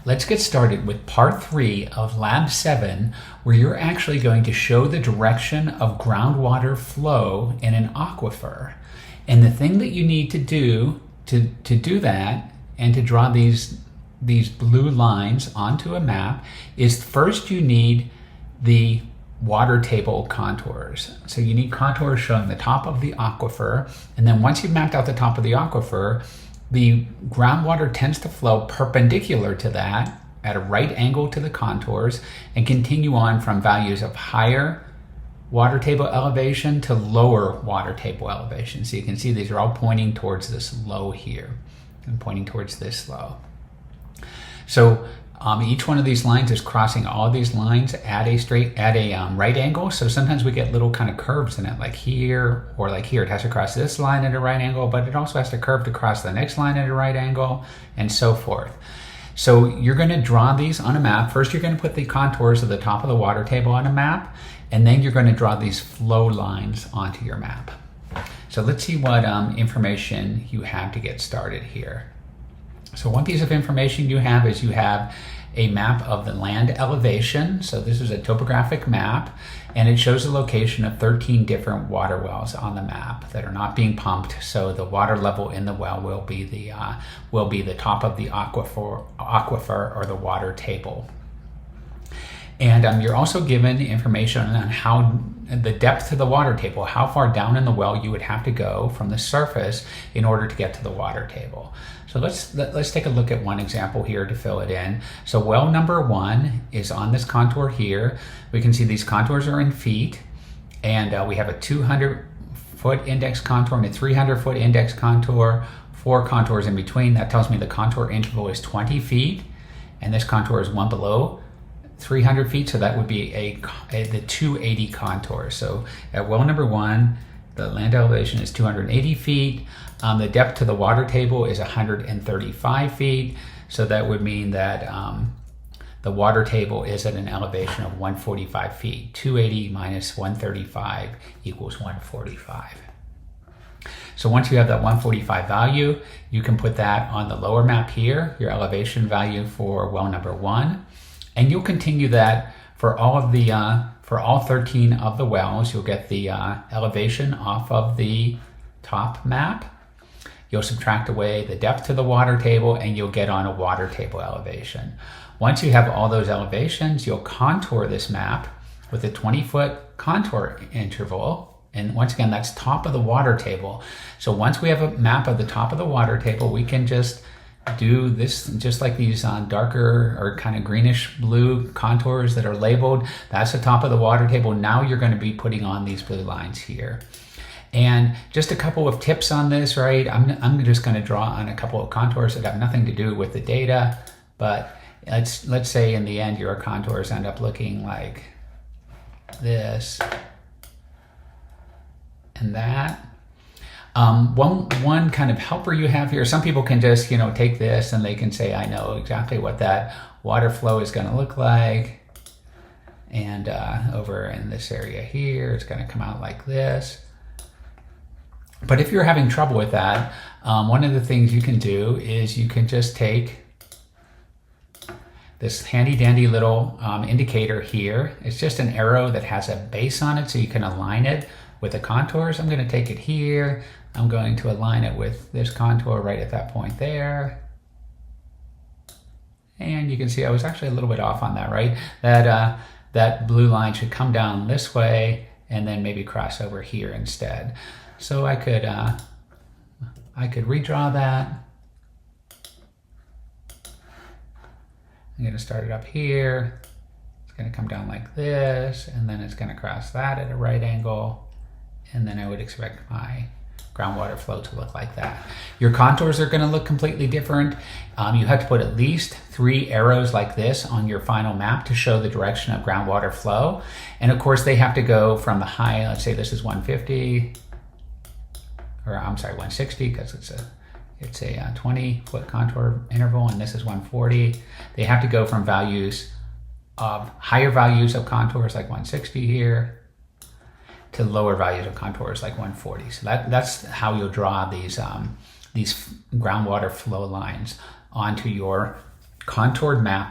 Let's get started with part 3 of Lab 7, where you're actually going to show the direction of groundwater flow in an aquifer. And the thing that you need to do to do that and to draw these blue lines onto a map is first you need the water table contours. So you need contours showing the top of the aquifer, and then once you've mapped out the top of the aquifer, the groundwater tends to flow perpendicular to that at a right angle to the contours and continue on from values of higher water table elevation to lower water table elevation. So you can see these are all pointing towards this low here and pointing towards this low. So each one of these lines is crossing all of these lines at a right angle. So sometimes we get little kind of curves in it, like here or like here. It has to cross this line at a right angle, but it also has to curve to cross the next line at a right angle, and so forth. So you're going to draw these on a map. First, you're going to put the contours of the top of the water table on a map, and then you're going to draw these flow lines onto your map. So let's see what information you have to get started here. So one piece of information you have is you have a map of the land elevation. So this is a topographic map, and it shows the location of 13 different water wells on the map that are not being pumped. So the water level in the well will be the top of the aquifer or the water table. And you're also given information on how the depth to the water table, how far down in the well you would have to go from the surface in order to get to the water table. So let's take a look at one example here to fill it in. So well number 1 is on this contour here. We can see these contours are in feet, and we have a 200-foot index contour and a 300-foot index contour, 4 contours in between. That tells me the contour interval is 20 feet, and this contour is one below 300 feet, so that would be the 280 contour. So at well number 1, the land elevation is 280 feet. The depth to the water table is 135 feet. So that would mean that the water table is at an elevation of 145 feet. 280 minus 135 equals 145. So once you have that 145 value, you can put that on the lower map here, your elevation value for well number 1. And you'll continue that for all of the for all 13 of the wells. You'll get the elevation off of the top map. You'll subtract away the depth to the water table, and you'll get on a water table elevation. Once you have all those elevations, you'll contour this map with a 20-foot contour interval. And once again, that's top of the water table. So once we have a map of the top of the water table, we can just do this just like these darker or kind of greenish blue contours that are labeled. That's the top of the water table. Now you're going to be putting on these blue lines here. And just a couple of tips on this, right? I'm just going to draw on a couple of contours that have nothing to do with the data, but let's say in the end your contours end up looking like this and that. One kind of helper you have here, some people can just, take this and they can say, I know exactly what that water flow is going to look like. And over in this area here, it's going to come out like this. But if you're having trouble with that, one of the things you can do is you can just take this handy dandy little indicator here. It's just an arrow that has a base on it, so you can align it with the contours. I'm going to take it here. I'm going to align it with this contour right at that point there. And you can see I was actually a little bit off on that, right? That blue line should come down this way and then maybe cross over here instead. So I could redraw that. I'm going to start it up here. It's going to come down like this, and then it's going to cross that at a right angle. And then I would expect my groundwater flow to look like that. Your contours are going to look completely different. You have to put at least 3 arrows like this on your final map to show the direction of groundwater flow. And of course, they have to go from the high, let's say this is 150, or I'm sorry, 160, because it's a 20-foot contour interval, and this is 140. They have to go from higher values of contours like 160 here to lower values of contours like 140. So that's how you'll draw these groundwater flow lines onto your contoured map